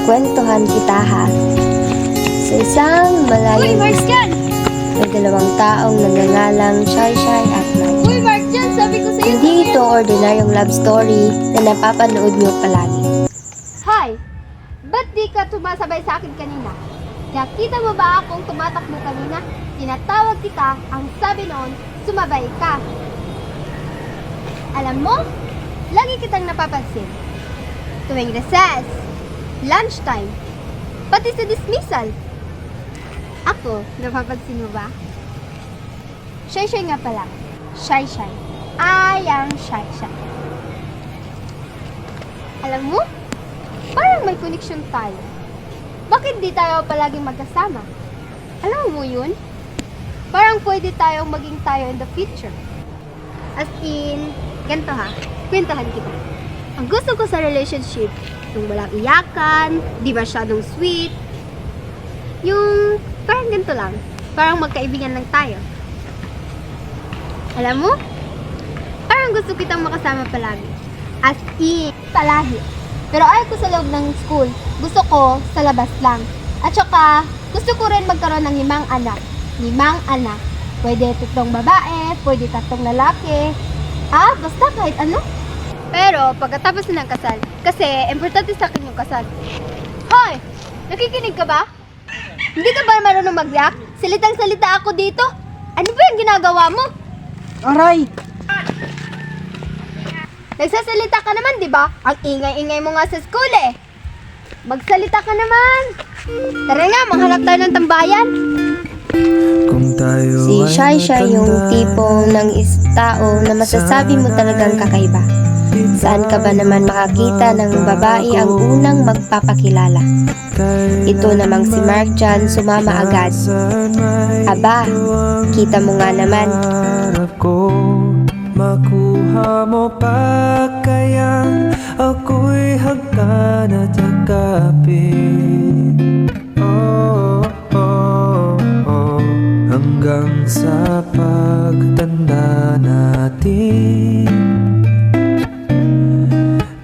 Kwentuhan kita ha. Sa isang Uy, malayong Marcian! may dalawang taong nagngangalang Shy Shy at Mike. Uy, Marcian! Sabi ko sa'yo, Hindi ito ordinaryong love story na napapanood niyo palagi. Hi! Ba't di ka tumasabay sa akin kanina? Nakita mo ba akong tumatakbo kanina? Tinatawag kita, ang sabi noon, sumabay ka. Alam mo, lagi kitang napapansin. Tuwing recess, lunchtime, pati sa dismissal. Ako, napapansin mo ba? Shy Shy nga pala. Shy Shy. I am Shy Shy. Alam mo, parang may connection tayo. Bakit di tayo palaging magkasama? Alam mo yun? Parang pwede tayong maging tayo in the future. As in, ganito ha, kwentahan kita. Ang gusto ko sa relationship, yung walang iyakan, di masyadong sweet, yung parang ganito lang, parang magkaibigan lang tayo. Alam mo, parang gusto kitang makasama palagi. As in, palagi. Pero ayaw ko sa loob ng school. Gusto ko sa labas lang. At saka, gusto ko rin magkaroon ng 5 anak. 5 anak. Pwede 3 babae, pwede 3 lalaki. Basta kahit ano. Pero, pagkatapos na ng kasal, kasi importante sa akin yung kasal. Hoy! Nakikinig ka ba? Hindi ka ba marunong mag-react? Salitang-salita ako dito. Ano ba yung ginagawa mo? Aray! Nagsasalita ka naman, di ba? Ang ingay-ingay mo nga sa school eh. Magsalita ka naman. Tara nga, manghanap tayo ng tambayan. Si Shy Shy yung tipo ng tao na masasabi mo talagang kakaiba. Saan ka ba naman makakita ng babae ang unang magpapakilala? Ito namang si Mark Jan sumama agad. Aba, kita mo nga naman. Makuha mo pa kayang ako'y hagkan at yakapin. Hanggang sa pagtanda natin,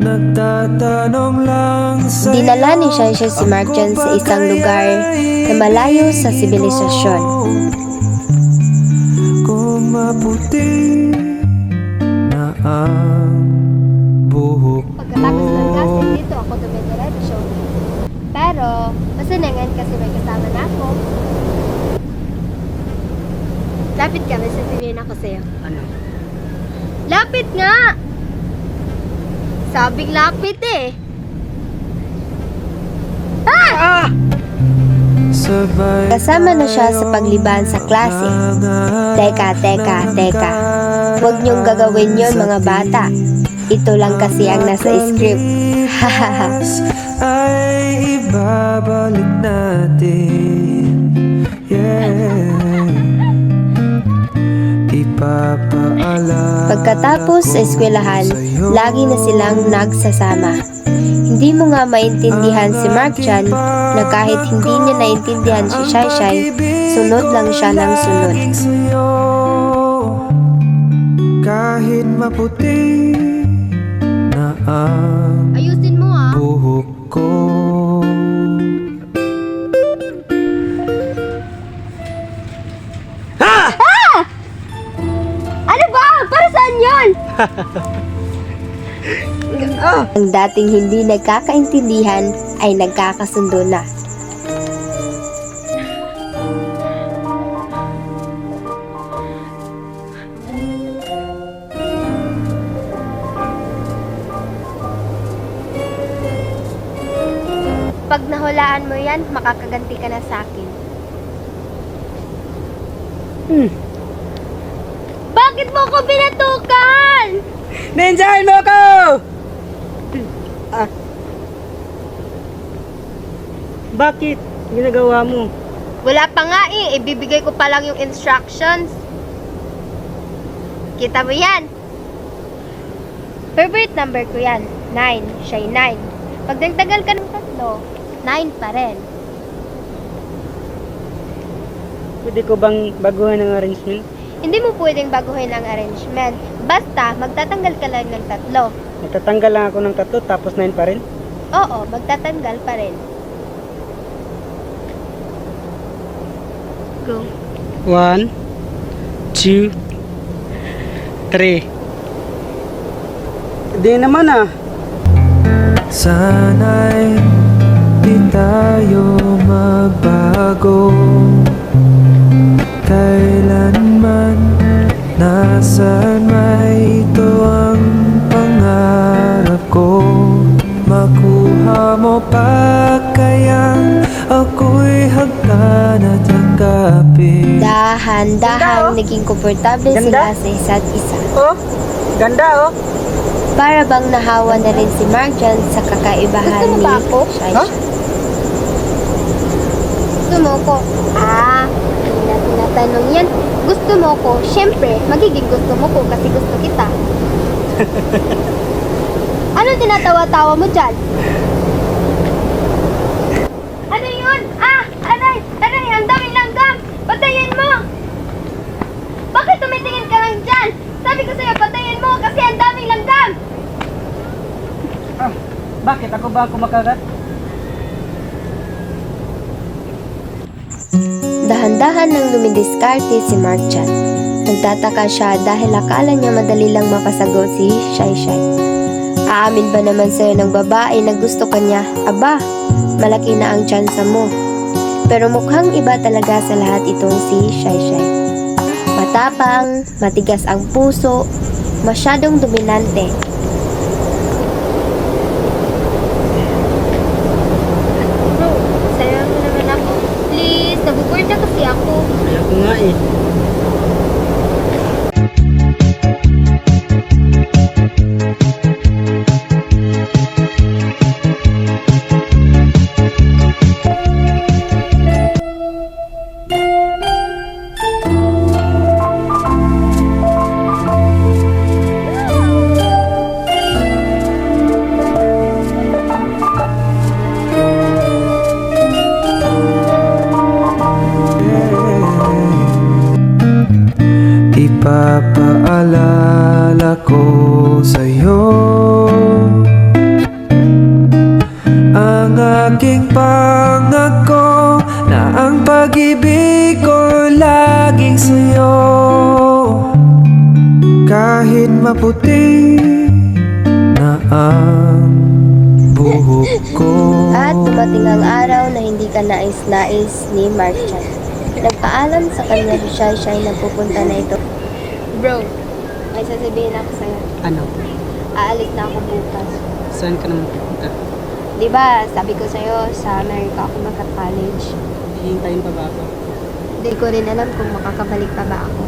nagtatanong lang sa'yo. Dinala ni Shy Shy si Mark Jan sa isang lugar na malayo sa sibilisasyon. Kung maputi na ang buhok Pagkatapos ng klase, dito ako dumidiretso. Pero, masanangan kasi may kasama na ako. Lapit ka, may sasabihin ako sa'yo. Ano? Lapit nga! Sabing lapit eh. sabay. Kasama na siya sa pagliban sa klase. Teka. Huwag niyong gagawin yon mga bata. Ito lang kasi ang nasa script. Hahaha. Ay ibabalik natin. Yeah. Ipapaalala. Pagkatapos sa eskwelahan, lagi na silang nagsasama. Hindi mo nga maintindihan si Mark Jan na kahit hindi niya naintindihan si Shy Shy, sunod lang siya ng sunod. Kahit maputi na ang Ayusin mo buhok ko. Ano ba? Para saan yun? Ang dating hindi nagkakaintindihan ay nagkakasundo na. Pag nahulaan mo yan, makakaganti ka na sa akin. Bakit mo ko binatukan? Ninjahin mo ako! Bakit? Ginagawa mo? Wala pa nga eh. Ibibigay ko pa lang yung instructions. Kita mo yan? Favorite number ko yan. 9. Siya 9. Pag nagtagal ka ng 3, 9 pa rin. Pwede ko bang baguhin ang arrangement? Hindi mo pwedeng baguhin ang arrangement. Basta, magtatanggal ka lang ng 3. Nagtatanggal lang ako ng 3 tapos 9 pa rin? Oo, magtatanggal pa rin. Go. 1, 2, 3. Di naman ah. Sana'y di tayo magbago kailanman. Nasaan may ito ang pangarap ko. Makuha mo pa kaya ako'y hagdan at yakapin. Dahan-dahang naging komportable sila sa isa't isa. Oh, ganda oh. Para bang nahawa na rin si Mark dyan sa kakaibahan Gusto mo ni ba ako? Shai. Gusto mo ko? Hindi na tinatanong yan. Gusto mo ko? Siyempre, magiging gusto mo ko kasi gusto kita. Ano tinatawa-tawa mo dyan? Ano yun? Aray! Aray! Ang daming langgam! Patayin mo! Bakit tumitingin ka lang dyan? Sabi ko sa'yo, patayin mo kasi ang daming langgam! Bakit ako ba kumakagat? Dahan-dahan nang dumidiskarte si Mark dyan. Nagtataka siya dahil akala niya madali lang mapasagot si Shai Shai. Aamin ba naman sa'yo ng babae na gusto ka niya? Aba, malaki na ang tsansa mo. Pero mukhang iba talaga sa lahat itong si Shai Shai. Matapang, matigas ang puso, masyadong dominante. Bro, sayo mo naman ako. Please, nabuboard na kasi ako. Ayoko nga eh. Ipapaalala ko sa'yo ang aking pangako na ang pag-ibig ko laging sa'yo. Kahit maputi na ang buhok ko. At dumating ang araw na hindi ka nais-nais ni Mark dyan. Nagpaalam sa kanya si Shai Shai na pupunta na ito. Bro, may sasabihin ako sa'yo. Ano? Aalis na ako bukas. Saan ka naman pupunta? Di ba, sabi ko sa'yo, sa Amerika ako magka-college. Hihintayin pa ba ako? Hindi ko rin alam kung makakabalik pa ba ako.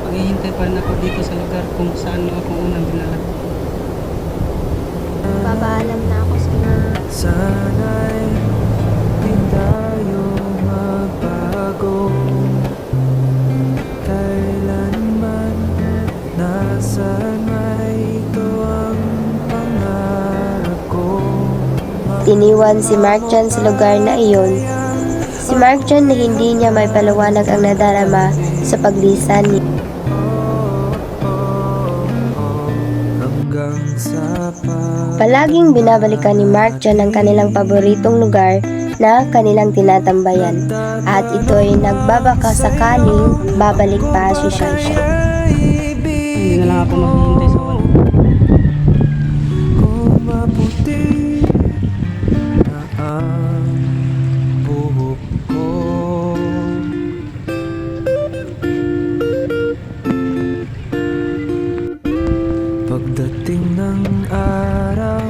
Maghihintay pa rin ako dito sa lugar kung saan mo ako unang dinala. Papaalam na ako sa'yo. Sana'y di tayo magbago kailanman. Nasaan may ito ang pangarap ko. Tiniwan si Mark dyan sa lugar na iyon. Si Mark dyan na hindi niya may paliwanag ang nadarama sa paglisan ni Hanggang sa Palaging binabalikan ni Mark dyan ang kanilang paboritong lugar na kanilang tinatambayan. At ito'y nagbabaka sakaling babalik pa si Shai Shai. Hindi na lang ako maghihintay sa wala. kung maputi na ang buhok ko. Pagdating ng araw,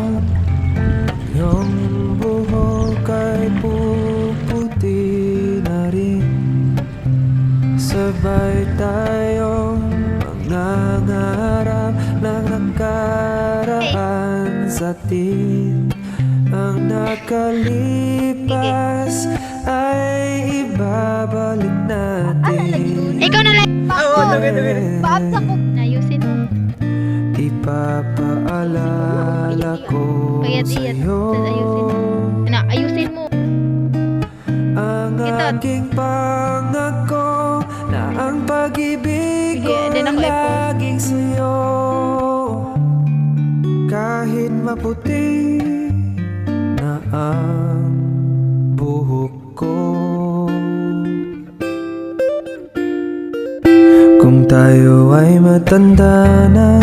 iyong buhok ay puputi na rin. Sabay tayong mangangarap ng nakaraan sa atin. Ang nakalipas ay ibabalik natin. Ikaw na lang! Paabsa ko. Ayusin mo. Ipapaalala ko Payat-iyat. sa'yo Ayusin mo. ang Ito. aking pangako na ang pag-ibig Sige, ko din ako iPhone. laging sa'yo. Kahit maputi na ang buhok ko. Kung tayo ay matanda na,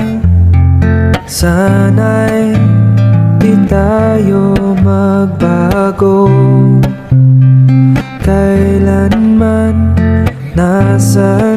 sana'y di tayo magbago. Kailanman nasa